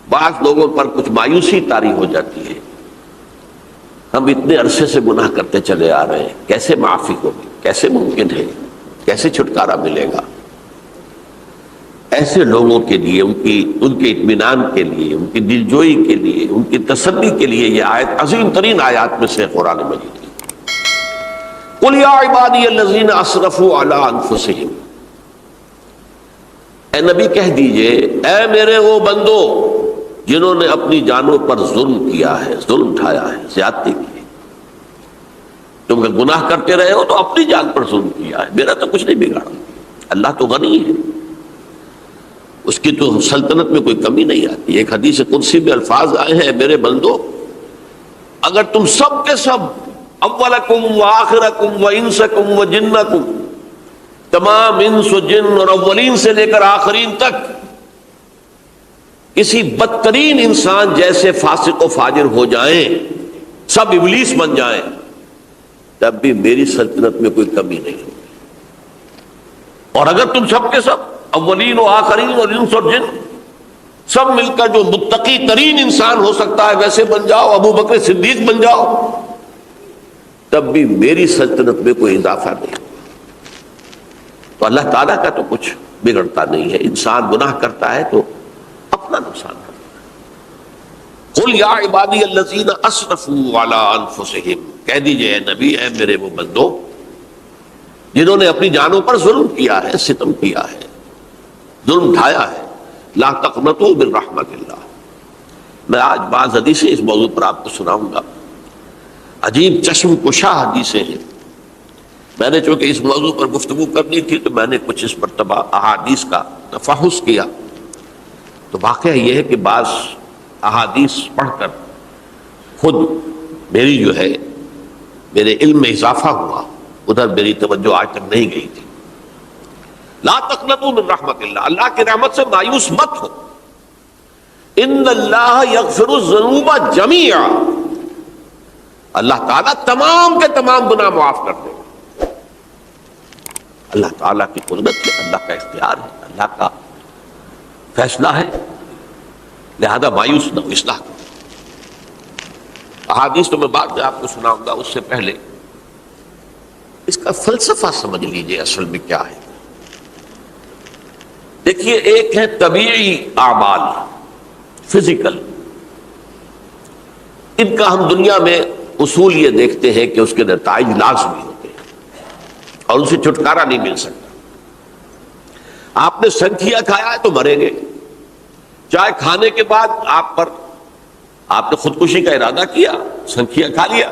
بعض لوگوں پر کچھ مایوسی طاری ہو جاتی ہے، ہم اتنے عرصے سے گناہ کرتے چلے آ رہے ہیں، کیسے معافی ہوگی، کیسے ممکن ہے، کیسے چھٹکارا ملے گا؟ ایسے لوگوں کے لیے، ان کے اطمینان کے لیے، ان کی دلجوئی کے لیے، ان کی تسلی کے لیے یہ آیت عظیم ترین آیات میں سے قرآن مجید ہے۔ قل یا عبادی الذین اسرفوا علی انفسہم، اے نبی کہہ دیجئے، اے میرے وہ بندو جنہوں نے اپنی جانوں پر ظلم کیا ہے، ظلم اٹھایا ہے، زیادتی کی ہے۔ تم اگر گناہ کرتے رہے ہو تو اپنی جان پر ظلم کیا ہے، میرا تو کچھ نہیں بگاڑا۔ اللہ تو غنی ہے، اس کی تو سلطنت میں کوئی کمی نہیں آتی۔ ایک حدیث قدسی میں الفاظ آئے ہیں، میرے بندو اگر تم سب کے سب، اولکم و آخرکم و انسکم و جنکم، تمام انس و جن اور اولین سے لے کر آخرین تک کسی بدترین انسان جیسے فاسق و فاجر ہو جائیں، سب ابلیس بن جائیں، تب بھی میری سلطنت میں کوئی کمی نہیں ہوگی۔ اور اگر تم سب کے سب اولین و آخرین اور انس اور جن سب مل کر جو متقی ترین انسان ہو سکتا ہے ویسے بن جاؤ، ابو بکر صدیق بن جاؤ، تب بھی میری سلطنت میں کوئی اضافہ نہیں ہوگا۔ تو اللہ تعالیٰ کا تو کچھ بگڑتا نہیں ہے، انسان گناہ کرتا ہے تو اپنا نقصان کرتا ہے۔ قل یا عبادی الذین اسرفوا علی انفسہم، کہہ دیجئے اے نبی، اے میرے وہ بندو جنہوں نے اپنی جانوں پر ظلم کیا ہے، ستم کیا ہے، ظلم اٹھایا ہے، لا تقنطوا من رحمت اللہ۔ میں آج بعض حدیثیں اس موضوع پر آپ کو سناؤں گا، عجیب چشم کشا حدیثیں ہیں۔ میں نے چونکہ اس موضوع پر گفتگو کرنی تھی تو میں نے کچھ اس مرتبہ احادیث کا تفحص کیا، تو واقعہ یہ ہے کہ بعض احادیث پڑھ کر خود میری جو ہے میرے علم میں اضافہ ہوا، ادھر میری توجہ آج تک نہیں گئی تھی۔ لا تقنطوا من رحمت اللہ، اللہ کی رحمت سے مایوس مت ہو۔ ان اللہ یغفر الذنوب جميعا، اللہ تعالیٰ تمام کے تمام گناہ معاف کر دے گا۔ اللہ تعالیٰ کی قدرت ہے، اللہ کا اختیار ہے، اللہ کا فیصلہ ہے، لہذا مایوس نہ ہو، اصلاح کرو۔ احادیث تو میں بعد میں آپ کو سناؤں گا، اس سے پہلے اس کا فلسفہ سمجھ لیجئے اصل میں کیا ہے۔ دیکھیے، ایک ہے طبیعی اعمال، فزیکل، ان کا ہم دنیا میں اصول یہ دیکھتے ہیں کہ اس کے نتائج لازمی ہوتے ہیں اور ان سے چھٹکارا نہیں مل سکتا۔ آپ نے سنکھیا کھایا ہے تو مریں گے، چائے کھانے کے بعد آپ نے خودکشی کا ارادہ کیا، سنکھیا کھا لیا،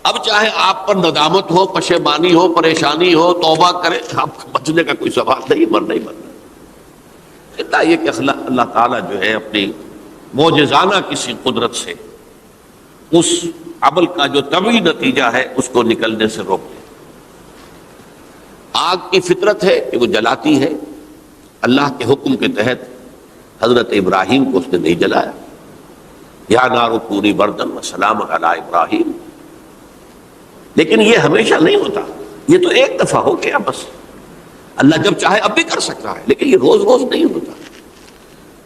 اب چاہے آپ پر ندامت ہو، پشیمانی ہو، پریشانی ہو، توبہ کریں، آپ کو بچنے کا کوئی سوال نہیں، مرنا ہی مرنا۔ اللہ یہ کہ اللہ تعالیٰ جو ہے اپنی معجزانہ کسی قدرت سے اس عمل کا جو طبعی نتیجہ ہے اس کو نکلنے سے روک دے۔ آگ کی فطرت ہے کہ وہ جلاتی ہے، اللہ کے حکم کے تحت حضرت ابراہیم کو اس نے نہیں جلایا، یا نار کونی بردن وسلام علی ابراہیم۔ لیکن یہ ہمیشہ نہیں ہوتا، یہ تو ایک دفعہ ہو گیا بس۔ اللہ جب چاہے اب بھی کر سکتا ہے، لیکن یہ روز روز نہیں ہوتا۔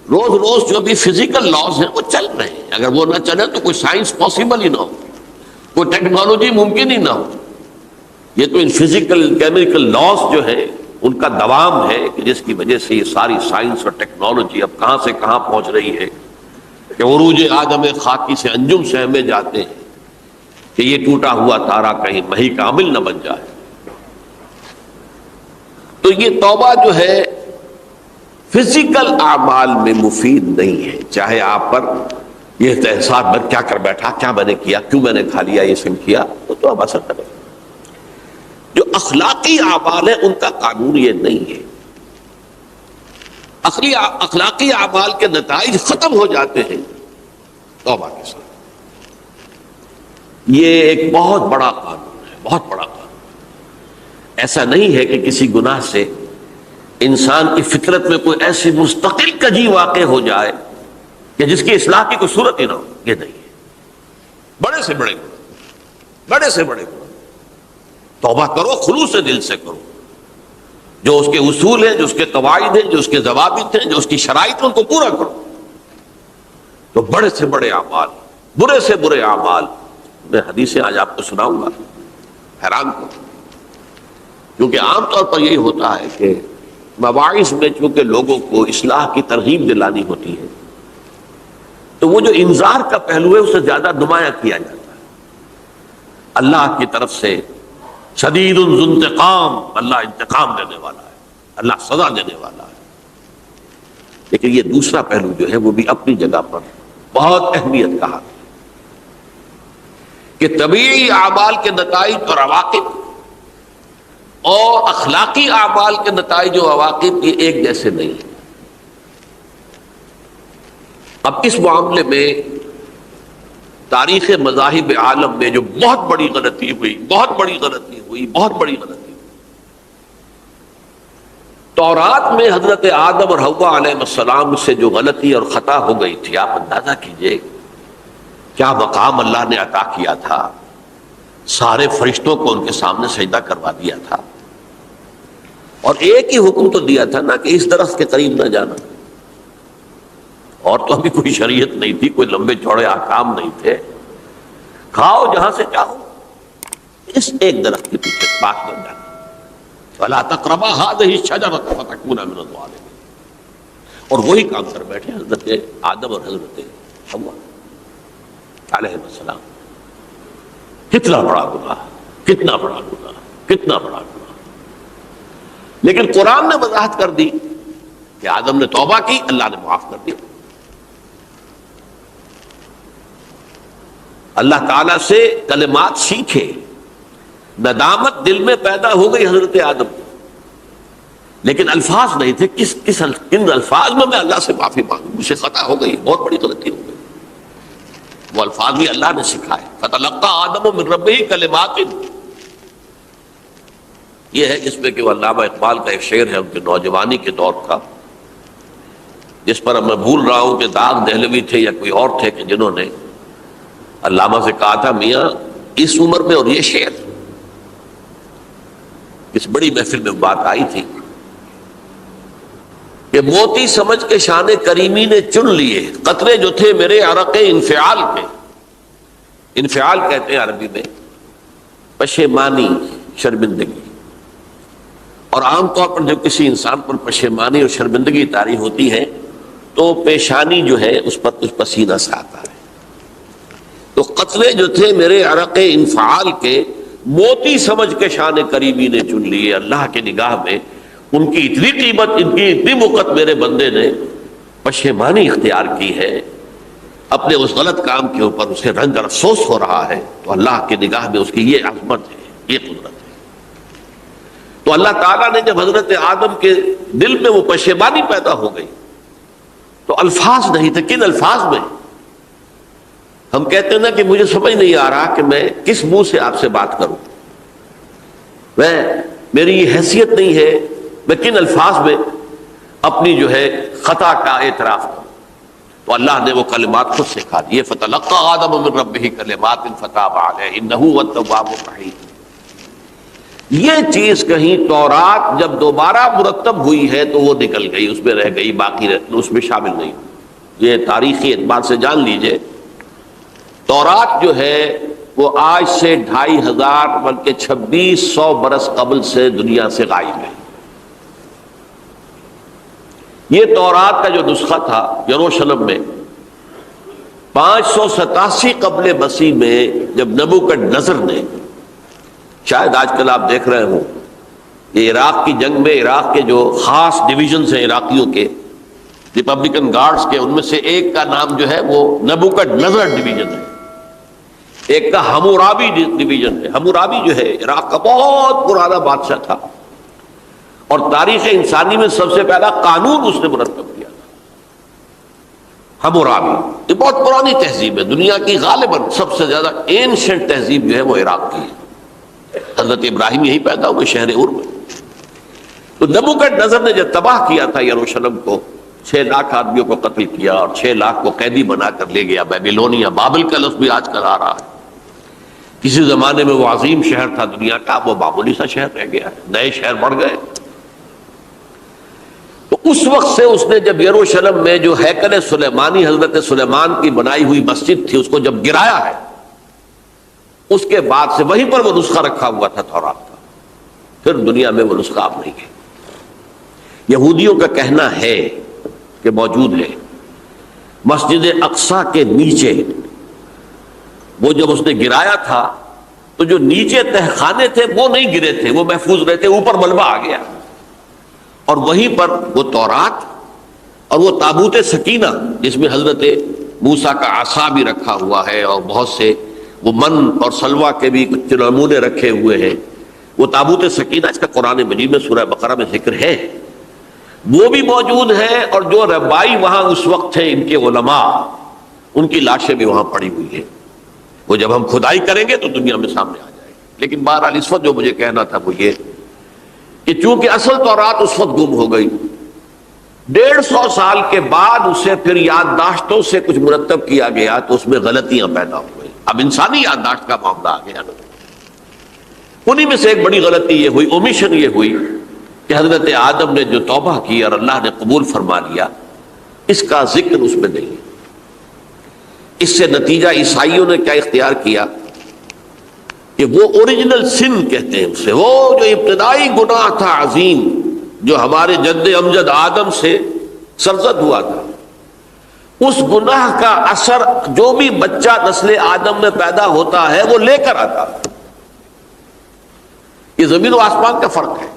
روز روز جو بھی فزیکل لاز ہیں وہ چل رہے ہیں، اگر وہ نہ چلے تو کوئی سائنس پاسبل ہی نہ ہو، کوئی ٹیکنالوجی ممکن ہی نہ ہو۔ یہ تو ان فزیکل کیمیکل لاز جو ہے ان کا دوام ہے کہ جس کی وجہ سے یہ ساری سائنس اور ٹیکنالوجی اب کہاں سے کہاں پہنچ رہی ہے کہ عروج آدم خاکی سے انجم سے ہمیں جاتے ہیں کہ یہ ٹوٹا ہوا تارا کہیں مہی کامل نہ بن جائے۔ تو یہ توبہ جو ہے فزیکل اعمال میں مفید نہیں ہے، چاہے آپ پر یہ احساس میں کیا کر بیٹھا، کیا میں نے کیا، کیوں میں نے کھا لیا یہ سن کیا، تو اب اثر کرے۔ جو اخلاقی اعمال ہیں ان کا قانون یہ نہیں ہے۔ اخلاقی اعمال کے نتائج ختم ہو جاتے ہیں توبہ کے ساتھ۔ یہ ایک بہت بڑا قانون ہے، بہت بڑا قانون۔ ایسا نہیں ہے کہ کسی گناہ سے انسان کی فطرت میں کوئی ایسی مستقل کجی واقع ہو جائے کہ جس کی اصلاح کی کوئی صورت ہی نہ ہو، یہ نہیں ہے۔ بڑے سے بڑے گناہ، بڑے سے بڑے گناہ توبہ کرو، خلوص سے دل سے کرو، جو اس کے اصول ہیں، جو اس کے قواعد ہیں، جو اس کے ضوابط ہیں، جو اس کی شرائط ہیں، ان کو پورا کرو۔ تو بڑے سے بڑے اعمال، برے سے برے اعمال، میں حدیثیں آج آپ کو سناؤں گا، حیران کو، کیونکہ عام طور پر یہی ہوتا ہے کہ مواعظ میں چونکہ لوگوں کو اصلاح کی ترغیب دلانی ہوتی ہے تو وہ جو انذار کا پہلو ہے اسے زیادہ نمایاں کیا جاتا ہے۔ اللہ کی طرف سے شدید ذو انتقام، اللہ انتقام دینے والا ہے، اللہ سزا دینے والا ہے۔ لیکن یہ دوسرا پہلو جو ہے وہ بھی اپنی جگہ پر بہت اہمیت کا حامل ہے کہ طبیعی اعمال کے نتائج اور عواقب اور اخلاقی اعمال کے نتائج و عواقب یہ ایک جیسے نہیں ہیں۔ اب اس معاملے میں تاریخ مذاہب عالم میں جو بہت بڑی غلطی ہوئی، بہت بڑی غلطی ہوئی، بہت بڑی غلطی ہوئی، تورات میں حضرت آدم اور حوا علیہ السلام سے جو غلطی اور خطا ہو گئی تھی، آپ اندازہ کیجئے کیا مقام اللہ نے عطا کیا تھا، سارے فرشتوں کو ان کے سامنے سجدہ کروا دیا تھا، اور ایک ہی حکم تو دیا تھا نا کہ اس درخت کے قریب نہ جانا، اور تو ابھی کوئی شریعت نہیں تھی، کوئی لمبے چوڑے احکام نہیں تھے، کھاؤ جہاں سے چاہو، اس ایک درخت کے پیچھے پاس نہ جانا، فَلَا تَقْرَبَا هَٰذِهِ الشَّجَرَةَ فَتَكُونَا مِنَ الظَّالِمِينَ۔ اور وہی کام کر بیٹھے حضرت آدم اور حضرت حوا علیہ السلام۔ کتنا بڑا گناہ، کتنا بڑا گناہ، کتنا بڑا گناہ، لیکن قرآن نے وضاحت کر دی کہ آدم نے توبہ کی، اللہ نے معاف کر دیا۔ اللہ تعالیٰ سے کلمات سیکھے، ندامت دل میں پیدا ہو گئی حضرت آدم کو، لیکن الفاظ نہیں تھے، کن الفاظ میں اللہ سے معافی مانگوں، مجھ سے خطا ہو گئی، بہت بڑی غلطی ہو گئی، وہ الفاظ بھی اللہ نے سکھائے، فَتَلَقَّىٰ آدَمُ مِن رَبِّهِ كَلِمَاتٍ۔ یہ ہے جس میں کہ وہ علامہ اقبال کا ایک شعر ہے ان کے نوجوانی کے دور کا، جس پر میں بھول رہا ہوں کہ داغ دہلوی تھے یا کوئی اور تھے کہ جنہوں نے علامہ سے کہا تھا میاں اس عمر میں اور یہ شعر، اس بڑی محفل میں بات آئی تھی کہ موتی سمجھ کے شان کریمی نے چن لیے قطرے جو تھے میرے عرق انفعال کے۔ انفعال کہتے ہیں عربی میں پشیمانی، شرمندگی، اور عام طور پر جب کسی انسان پر پشیمانی اور شرمندگی طاری ہوتی ہے تو پیشانی جو ہے اس پر کچھ پسینہ سا آتا ہے۔ تو قطرے جو تھے میرے عرق انفعال کے، موتی سمجھ کے شان کریمی نے چن لیے، اللہ کی نگاہ میں ان کی اتنی قیمت، ان کی اتنی وقت میرے بندے نے پشیمانی اختیار کی ہے، اپنے اس غلط کام کے اوپر اسے رنج اور افسوس ہو رہا ہے، تو اللہ کی نگاہ میں اس کی یہ عظمت ہے، یہ قدرت ہے۔ تو اللہ تعالیٰ نے جب حضرت آدم کے دل میں وہ پشیمانی پیدا ہو گئی تو الفاظ نہیں تھے، کن الفاظ میں؟ ہم کہتے ہیں نا کہ مجھے سمجھ نہیں آ رہا کہ میں کس منہ سے آپ سے بات کروں، میری یہ حیثیت نہیں ہے، میں کن الفاظ میں اپنی جو ہے خطا کا اعتراف کروں۔ تو اللہ نے وہ کلمات خود سکھا دیے، فَتَلَقَّىٰ آدَمُ مِن رَبِّهِ كَلِمَاتٍ فَتَابَ عَلَيْهِ إِنَّهُ هُوَ التَّوَّابُ الرَّحِيمُ۔ یہ چیز کہیں تورات جب دوبارہ مرتب ہوئی ہے تو وہ نکل گئی، اس میں رہ گئی، باقی اس میں شامل نہیں۔ یہ تاریخی اعتبار سے جان لیجئے، تورات جو ہے وہ آج سے 2500 بلکہ 2600 برس قبل سے دنیا سے غائب ہے۔ یہ تورات کا جو نسخہ تھا یروشلم میں 587 قبل مسیح میں جب نبوکدنضر نے، شاید آج کل آپ دیکھ رہے ہوں یہ عراق کی جنگ میں عراق کے جو خاص ڈویژنز ہیں عراقیوں کے، ریپبلکن گارڈز کے، ان میں سے ایک کا نام جو ہے وہ نبوکدنضر ڈویژن ہے، ایک کا حمورابی ڈویژن ہے۔ حمورابی جو ہے عراق کا بہت پرانا بادشاہ تھا، اور تاریخ انسانی میں سب سے پہلا قانون اس نے مرتب کیا تھا، حمورابی۔ یہ بہت پرانی تہذیب ہے، دنیا کی غالباً سب سے زیادہ اینشنٹ تہذیب جو ہے وہ عراق کی ہے، حضرت ابراہیم یہی پیدا ہوئے شہر عور میں۔ تو نبوکدنضر نے جب تباہ کیا تھا یروشلم کو، 6 لاکھ آدمیوں کو قتل کیا اور 6 لاکھ کو قیدی بنا کر لے گیا بیبیلونیا، بابل کا لفظ بھی آج کل آ رہا ہے۔ کسی زمانے میں وہ عظیم شہر تھا دنیا کا، وہ معمولی سا شہر رہ گیا ہے، نئے شہر بڑھ گئے۔ تو اس وقت سے اس نے جب یروشلم میں جو ہیکل سلیمانی حضرت سلیمان کی بنائی ہوئی مسجد تھی اس کو جب گرایا ہے، اس کے بعد سے وہیں پر وہ نسخہ رکھا ہوا تھا تورات کا، پھر دنیا میں وہ نسخہ اب نہیں ہے۔ یہودیوں کا کہنا ہے کہ موجود ہے مسجد اقصی کے نیچے، وہ جب اس نے گرایا تھا تو جو نیچے تہخانے تھے وہ نہیں گرے تھے، وہ محفوظ رہے تھے، اوپر ملبہ آ گیا، اور وہیں پر وہ تورات اور وہ تابوت سکینہ جس میں حضرت موسیٰ کا عصا بھی رکھا ہوا ہے اور بہت سے وہ من اور سلوہ کے بھی کچھ نمونے رکھے ہوئے ہیں، وہ تابوت سکینہ، اس کا قرآن مجید میں سورہ بقرہ میں ذکر ہے، وہ بھی موجود ہے، اور جو ربائی وہاں اس وقت تھے ان کے علماء، ان کی لاشیں بھی وہاں پڑی ہوئی ہیں، وہ جب ہم کھدائی کریں گے تو دنیا میں سامنے آ جائے گی۔ لیکن بہرحال اس وقت جو مجھے کہنا تھا وہ یہ کہ چونکہ اصل تورات اس وقت گم ہو گئی، 150 سال کے بعد اسے پھر یادداشتوں سے کچھ مرتب کیا گیا تو اس میں غلطیاں پیدا ہو گئی، اب انسانی یادداشت کا معاملہ آ گیا نا۔ انہی میں سے ایک بڑی غلطی یہ ہوئی، اومیشن یہ ہوئی کہ حضرت آدم نے جو توبہ کی اور اللہ نے قبول فرما لیا، اس کا ذکر اس میں نہیں ہے۔ اس سے نتیجہ عیسائیوں نے کیا اختیار کیا کہ وہ اوریجنل سن کہتے ہیں اسے، وہ جو ابتدائی گناہ تھا عظیم جو ہمارے جد امجد آدم سے سرزد ہوا تھا، اس گناہ کا اثر جو بھی بچہ نسل آدم میں پیدا ہوتا ہے وہ لے کر آتا ہے۔ یہ زمین و آسمان کا فرق ہے۔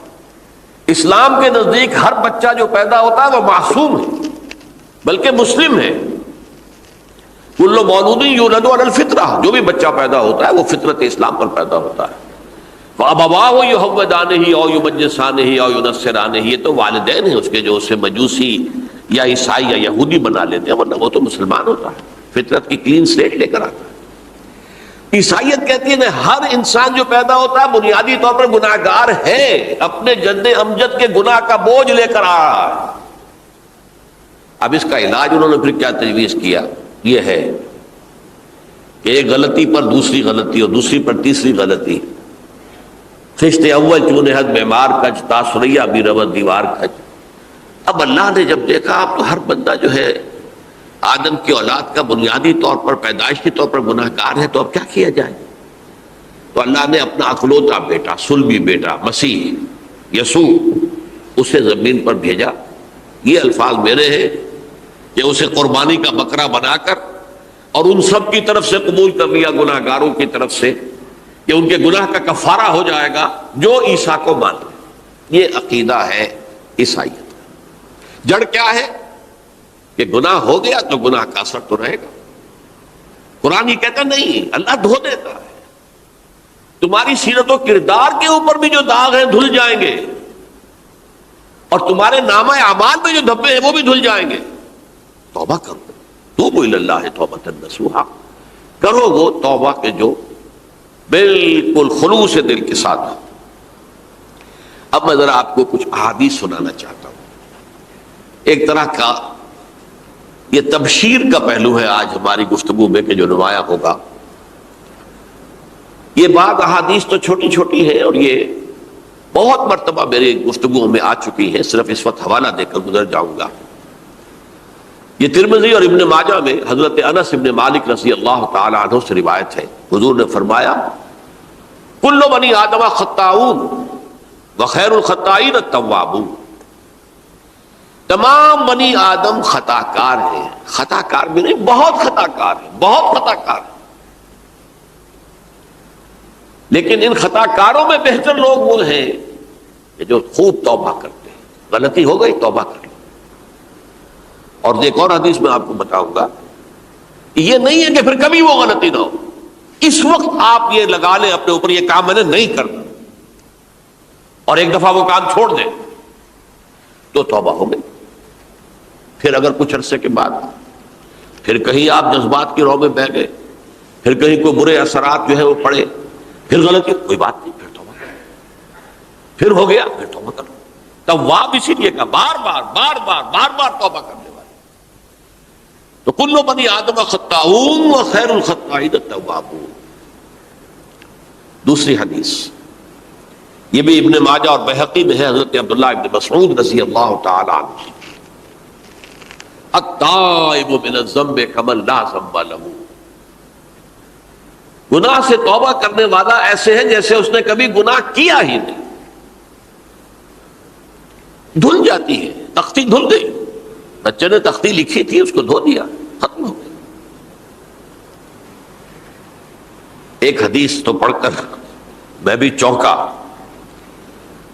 اسلام کے نزدیک ہر بچہ جو پیدا ہوتا ہے وہ معصوم ہے، بلکہ مسلم ہے۔ کل مولود یولد علی الفطرہ، جو بھی بچہ پیدا ہوتا ہے وہ فطرت اسلام پر پیدا ہوتا ہے۔ فَأَبَوَاهُ يُهَوِّدَانِهِ أَوْ يُمَجِّسَانِهِ أَوْ يُنَصِّرَانِهِ، یہ تو والدین ہیں اس کے جو اسے مجوسی یا عیسائی یا یہودی بنا لیتے ہیں، ورنہ وہ تو مسلمان ہوتا ہے، فطرت کی کلین سلیٹ لے کر آتا ہے۔ عیسائیت کہتی ہے ہر انسان جو پیدا ہوتا ہے بنیادی طور پر گناہ گار ہے، اپنے جد امجد کے گناہ کا بوجھ لے کر آ رہا ہے۔ اب اس کا علاج انہوں نے پھر کیا تجویز کیا، یہ ہے کہ ایک غلطی پر دوسری غلطی اور دوسری پر تیسری غلطی، خشت اول چون حد بیمار کج تا سریا بھی رود دیوار کج۔ اب اللہ نے جب دیکھا اب تو ہر بندہ جو ہے آدم کی اولاد کا بنیادی طور پر پیدائشی طور پر گناہ گار ہے، تو اب کیا کیا جائے؟ تو اللہ نے اپنا اکلوتا بیٹا، صلبی بیٹا مسیح یسوع اسے زمین پر بھیجا۔ یہ الفاظ میرے ہیں کہ اسے قربانی کا بکرا بنا کر اور ان سب کی طرف سے قبول کر لیا، گناہ گاروں کی طرف سے، کہ ان کے گناہ کا کفارہ ہو جائے گا جو عیسیٰ کو مانے۔ یہ عقیدہ ہے عیسائیت۔ جڑ کیا ہے کہ گناہ ہو گیا تو گناہ کا اثر تو رہے گا۔ قرآن یہ کہتا نہیں، اللہ دھو دیتا ہے، تمہاری سیرت و کردار کے اوپر بھی جو داغ ہیں دھل جائیں گے، اور تمہارے نامہ اعمال میں جو دھبے ہیں وہ بھی دھل جائیں گے۔ توبہ کرو، توبوا الی اللہ توبۃ نصوحا، کرو وہ توبہ کے جو بالکل خلوص دل کے ساتھ۔ اب میں ذرا آپ کو کچھ احادیث سنانا چاہتا ہوں۔ ایک طرح کا یہ تبشیر کا پہلو ہے آج ہماری گفتگو میں کہ جو نمایاں ہوگا۔ یہ بعض احادیث تو چھوٹی چھوٹی ہیں اور یہ بہت مرتبہ میری گفتگو میں آ چکی ہیں، صرف اس وقت حوالہ دے کر گزر جاؤں گا۔ یہ ترمذی اور ابن ماجہ میں حضرت انس ابن مالک رضی اللہ تعالی عنہ سے روایت ہے، حضور نے فرمایا کل بنی آدم خطاؤون وخیر الخطائین التوابون، تمام بنی آدم خطا کار ہیں، خطا کار بھی نہیں، بہت خطا کار ہیں، بہت خطا کار ہیں، لیکن ان خطا کاروں میں بہتر لوگ وہ ہیں کہ جو خوب توبہ کرتے ہیں۔ غلطی ہو گئی توبہ کر لو۔ اور ایک اور حدیث میں آپ کو بتاؤں گا، یہ نہیں ہے کہ پھر کبھی وہ غلطی نہ ہو، اس وقت آپ یہ لگا لیں اپنے اوپر یہ کام میں نے نہیں کرنا، اور ایک دفعہ وہ کام چھوڑ دیں تو توبہ ہو گئی۔ پھر اگر کچھ عرصے کے بعد پھر کہیں آپ جذبات کی رو میں بہہ گئے، پھر کہیں کوئی برے اثرات جو ہے وہ پڑے، پھر غلطی، کوئی بات نہیں، پھر توبہ کرو، پھر ہو گیا پھر توبہ کرو۔ تواب اسی لیے کا بار بار توبہ کرنے والے۔ تو کل بنی آدم خطاؤون وخیر الخطائین التوابون۔ دوسری حدیث یہ بھی ابن ماجہ اور بہقی میں ہے، حضرت عبداللہ ابن مسعود رضی اللہ تعالی عنہ، التائب من الذنب کمن لا ذنب له، گناہ سے توبہ کرنے والا ایسے ہے جیسے اس نے کبھی گناہ کیا ہی نہیں. دھل جاتی ہے، تختی دھل گئی، بچے نے تختی لکھی تھی اس کو دھو دیا، ختم ہو گئی. ایک حدیث تو پڑھ کر میں بھی چونکا.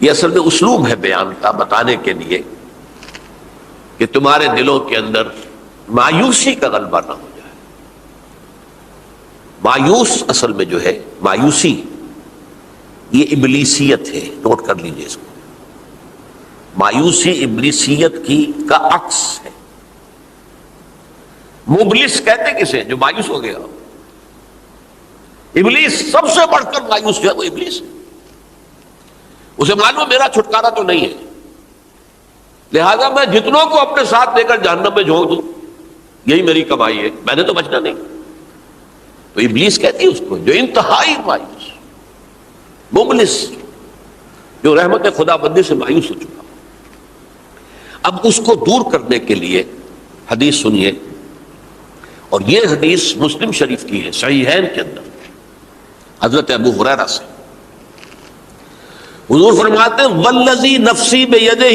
یہ اصل میں اسلوب ہے بیان کا، بتانے کے لیے کہ تمہارے دلوں کے اندر مایوسی کا غلبہ نہ ہو جائے. مایوس اصل میں جو ہے مایوسی یہ ابلیسیت ہے، نوٹ کر لیجئے اس کو. مایوسی ابلیسیت کا عکس ہے. مبلس کہتے کسے؟ جو مایوس ہو گیا. ابلیس سب سے بڑھ کر مایوس جو ہے وہ ابلیس ہے. اسے معلوم میرا چھٹکارا تو نہیں ہے، لہذا میں جتنوں کو اپنے ساتھ لے کر جہنم میں جھونک دوں یہی میری کمائی ہے، میں نے تو بچنا نہیں. تو ابلیس کہتی ہے اس کو جو انتہائی مایوس، مبلس، جو رحمت خدا بندی سے مایوس ہو چکا. اب اس کو دور کرنے کے لیے حدیث سنیے، اور یہ حدیث مسلم شریف کی ہے، صحیحین کے اندر حضرت ابو ہریرہ سے. حضور فرماتے ہیں والذی نفسی بیدہ،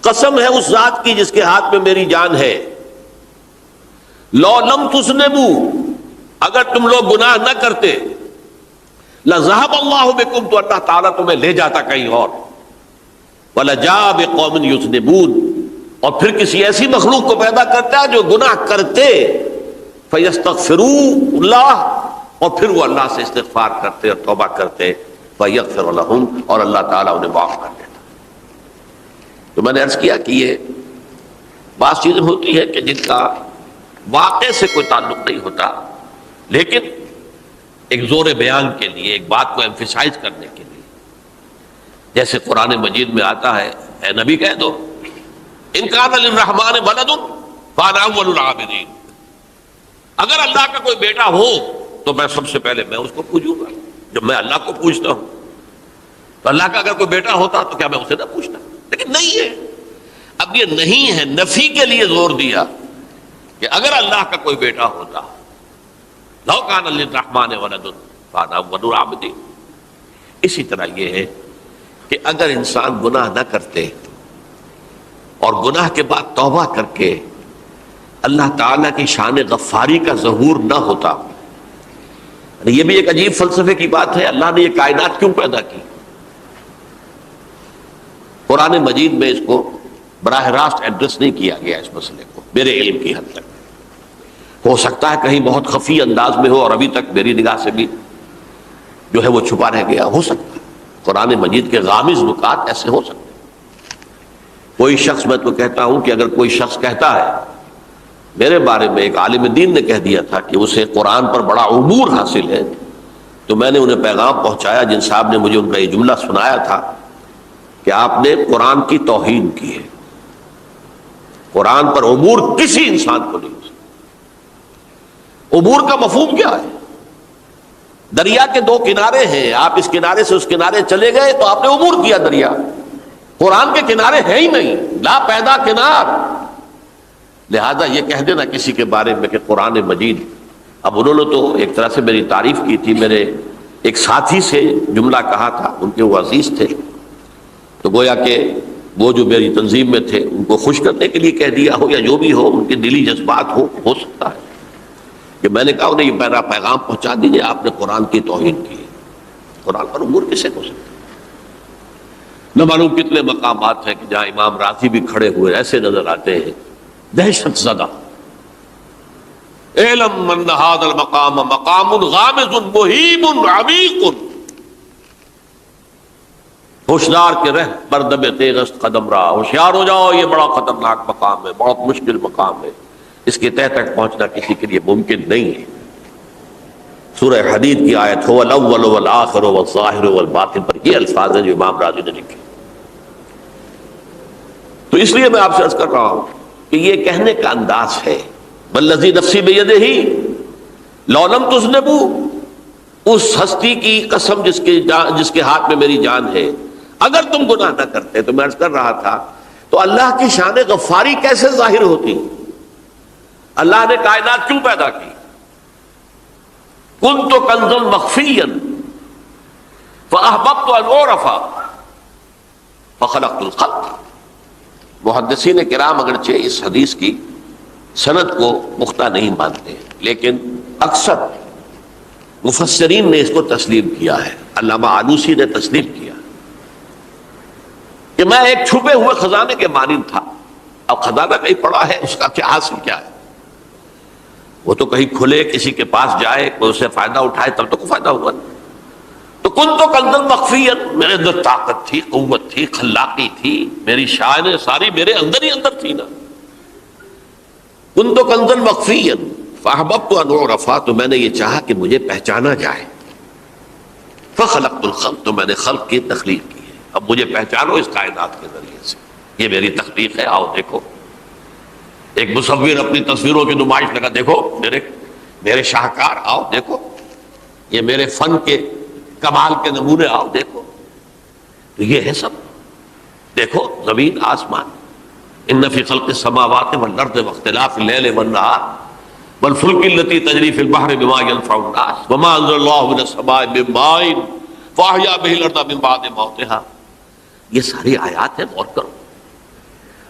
قسم ہے اس ذات کی جس کے ہاتھ میں میری جان ہے، لو لم تذنبوا، اگر تم لوگ گناہ نہ کرتے، لذهب اللہ بکم، تو اللہ تعالیٰ تمہیں لے جاتا کہیں اور، وَلَجَاءَ بِقَوْمٍ يُذْنِبُونَ، اور پھر کسی ایسی مخلوق کو پیدا کرتا ہے جو گناہ کرتے، فَيَسْتَغْفِرُوا اللَّهَ، اور پھر وہ اللہ سے استغفار کرتے اور توبہ کرتے، فَيَغْفِرُ لَهُمْ، اور اللہ تعالیٰ انہیں معاف کر دیتا. تو میں نے عرض کیا کہ یہ بعض چیزیں ہوتی ہیں کہ جن کا واقع سے کوئی تعلق نہیں ہوتا، لیکن ایک زور بیان کے لیے، ایک بات کو ایمفیسائز کرنے کے لیے، جیسے قرآن مجید میں آتا ہے، اے نبی کہہ دو ان کان للرحمن ولد فانا اول العابدین، اگر اللہ کا کوئی بیٹا ہو تو میں سب سے پہلے میں اس کو پوجوں گا. جب میں اللہ کو پوجتا ہوں تو اللہ کا اگر کوئی بیٹا ہوتا تو کیا میں اسے نہ پوچھتا؟ لیکن نہیں ہے. اب یہ نہیں ہے، نفی کے لیے زور دیا کہ اگر اللہ کا کوئی بیٹا ہوتا، لو کان للرحمن ولد فانا اول العابدین. اسی طرح یہ ہے کہ اگر انسان گناہ نہ کرتے اور گناہ کے بعد توبہ کر کے اللہ تعالیٰ کی شان غفاری کا ظہور نہ ہوتا. یہ بھی ایک عجیب فلسفے کی بات ہے، اللہ نے یہ کائنات کیوں پیدا کی؟ قرآن مجید میں اس کو براہ راست ایڈریس نہیں کیا گیا اس مسئلے کو، میرے علم کی حد تک. ہو سکتا ہے کہیں بہت خفی انداز میں ہو اور ابھی تک میری نگاہ سے بھی جو ہے وہ چھپا رہ گیا، ہو سکتا ہے. قرآن مجید کے غامض نکات ایسے ہو سکتے ہیں. کوئی شخص، میں تو کہتا ہوں کہ اگر کوئی شخص کہتا ہے، میرے بارے میں ایک عالم دین نے کہہ دیا تھا کہ اسے قرآن پر بڑا عبور حاصل ہے، تو میں نے انہیں پیغام پہنچایا، جن صاحب نے مجھے ان کا یہ جملہ سنایا تھا کہ آپ نے قرآن کی توہین کی ہے. قرآن پر عبور کسی انسان کو نہیں ہو سکتا. عبور کا مفہوم کیا ہے؟ دریا کے دو کنارے ہیں، آپ اس کنارے سے اس کنارے چلے گئے تو آپ نے عبور کیا دریا. قرآن کے کنارے ہیں ہی نہیں، لا پیدا کنار. لہذا یہ کہہ دینا کسی کے بارے میں کہ قرآن مجید، اب انہوں نے تو ایک طرح سے میری تعریف کی تھی، میرے ایک ساتھی سے جملہ کہا تھا، ان کے وہ عزیز تھے، تو گویا کہ وہ جو میری تنظیم میں تھے ان کو خوش کرنے کے لیے کہہ دیا ہو یا جو بھی ہو، ان کے دلی جذبات ہو سکتا ہے کہ میں نے کہا انہیں یہ میرا پیغام پہنچا دیجیے، آپ نے قرآن کی توہین کی. قرآن پر عبور کسے ہو سکتا؟ نہ معلوم کتنے مقامات ہیں کہ جہاں امام راضی بھی کھڑے ہوئے ایسے نظر آتے ہیں دہشت زدہ. اعلم من هذا المقام مقام غامض مہیب عمیق، ہوشیار کے رہ بردم تیغست قدم را، ہوشیار ہو جاؤ، یہ بڑا خطرناک مقام ہے، بہت مشکل مقام ہے، اس کے تہ تک پہنچنا کسی کے لیے ممکن نہیں ہے. سورہ حدید کی آیت هو الاول والآخر والظاہر والباطن پر یہ الفاظ ہیں جو امام راضی نے لکھے. تو اس لیے میں آپ سے عرض کر رہا ہوں کہ یہ کہنے کا انداز ہے، والذی نفسی بیدہ لو لم تذنبوا، اس ہستی کی قسم جس کے ہاتھ میں میری جان ہے، اگر تم گناہ نہ کرتے. تو میں عرض کر رہا تھا تو اللہ کی شان غفاری کیسے ظاہر ہوتی؟ اللہ نے کائنات کیوں پیدا کی؟ کنت کنزا مخفیا فاحببت ان اعرف فخلقت الخلق. محدثین کرام اگرچہ اس حدیث کی سند کو پختہ نہیں مانتے، لیکن اکثر مفسرین نے اس کو تسلیم کیا ہے. علامہ آلوسی نے تسلیم کیا کہ میں ایک چھپے ہوئے خزانے کے مانند تھا. اب خزانہ کہیں پڑا ہے، اس کا کیا حاصل کیا ہے؟ وہ تو کہیں کھلے، کسی کے پاس جائے، کوئی اسے فائدہ اٹھائے تب تو کوئی فائدہ ہوا. تو کن تو کنزا مخفیا، میرے اندر طاقت تھی، قوت تھی، خلاقی تھی، میری شان ساری میرے اندر ہی اندر تھی نا. کن تو کنزا مخفیا فاحببت ان اعرف، تو میں نے یہ چاہا کہ مجھے پہچانا جائے. فخلقت الخلق، تو میں نے خلق کی تخلیق کی ہے. اب مجھے پہچانو اس کائنات کے ذریعے سے، یہ میری تخلیق ہے. آؤ دیکھو. ایک مصور اپنی تصویروں کی نمائش لگا، دیکھو میرے شاہکار، آؤ دیکھو یہ میرے فن کے کمال کے نمونے، آؤ دیکھو. تو یہ ہے سب. دیکھو زمین آسمان، ان فی خلق السماوات والارض واختلاف اللیل والنہار والفلک التی تجری فی البحر بما ینفع الناس وما انزل اللہ من السماء من ماء فاحیا بہ الارض من بعد موتها. یہ ساری آیات ہیں، غور کرو.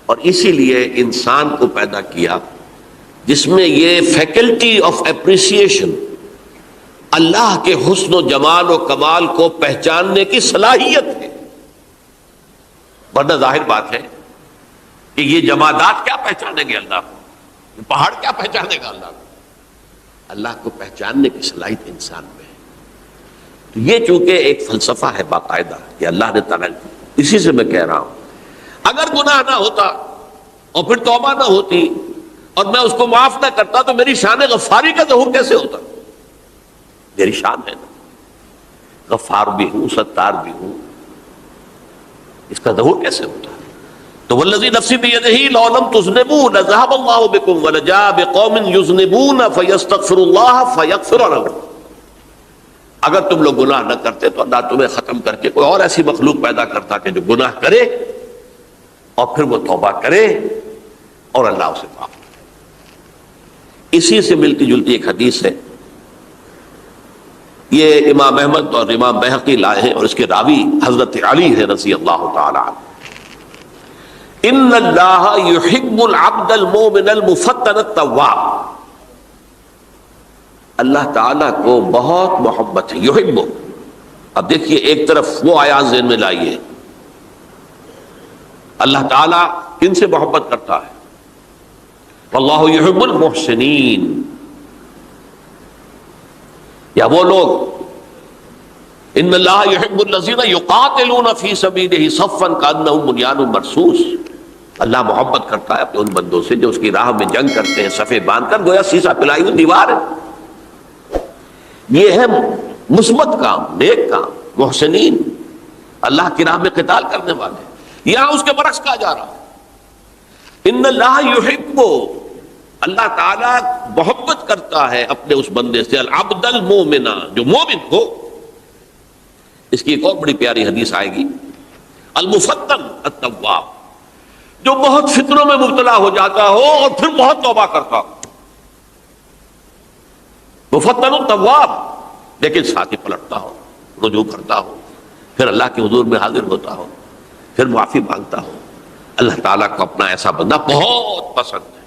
اور اسی لیے انسان کو پیدا کیا جس میں یہ فیکلٹی آف اپریسیشن، اللہ کے حسن و جمال و کمال کو پہچاننے کی صلاحیت ہے. ورنہ ظاہر بات ہے کہ یہ جمادات کیا پہچانیں گے اللہ کو، یہ پہاڑ کیا پہچانے گا اللہ کو؟ اللہ کو پہچاننے کی صلاحیت انسان میں ہے. تو یہ چونکہ ایک فلسفہ ہے باقاعدہ کہ اللہ نے تعالیٰ، اسی سے میں کہہ رہا ہوں اگر گناہ نہ ہوتا اور پھر توبہ نہ ہوتی اور میں اس کو معاف نہ کرتا تو میری شان غفاری کا ظہور کیسے ہوتا؟ میری شان ہے نا، غفار بھی ہوں، ستار بھی ہوں، اس کا ظہور کیسے ہوتا؟ تو والذی نفسی بیدہ لو لم تذنبوا لذهب اللہ بکم ولجاء بقوم یذنبون فیستغفروا اللہ فیغفر لهم. اگر تم لوگ گناہ نہ کرتے تو اللہ تمہیں ختم کر کے کوئی اور ایسی مخلوق پیدا کرتا کہ جو گناہ کرے اور پھر وہ توبہ کرے اور اللہ اسے معاف کرے. اسی سے ملتی جلتی ایک حدیث ہے، یہ امام احمد اور امام بہقی لائے ہیں اور اس کے راوی حضرت علی ہے رضی اللہ تعالی عنہ. ان اللہ یحب العبد المؤمن المفتن التواب. اللہ تعالیٰ کو بہت محبت ہے، یحب. اب دیکھیے ایک طرف وہ آیات ذہن میں لائیے، اللہ تعالیٰ کن سے محبت کرتا ہے؟ واللہ یحب المحسنین. یا وہ لوگ ان اللہ یحب الذین یقاتلون فی سبیلہ صفا کانہم بنیان مرصوص. اللہ محبت کرتا ہے اپنے ان بندوں سے جو اس کی راہ میں جنگ کرتے ہیں صفے باندھ کر، گویا سیسا پلائی ہوئی دیوار ہے. یہ ہے مثبت کام، نیک کام، محسنین، اللہ کی راہ میں قتال کرنے والے. یہاں اس کے برعکس کہا جا رہا ہے ان اللہ یحب، اللہ تعالیٰ محبت کرتا ہے اپنے اس بندے سے، العبد المومن، جو مومن ہو. اس کی ایک اور بڑی پیاری حدیث آئے گی، المفتن التواب، جو بہت فتنوں میں مبتلا ہو جاتا ہو اور پھر بہت توبہ کرتا ہو. مفتن التواب، لیکن ساتھ ہی پلٹتا ہو، رجوع کرتا ہو، پھر اللہ کے حضور میں حاضر ہوتا ہو، پھر معافی مانگتا ہو. اللہ تعالیٰ کو اپنا ایسا بندہ بہت پسند ہے.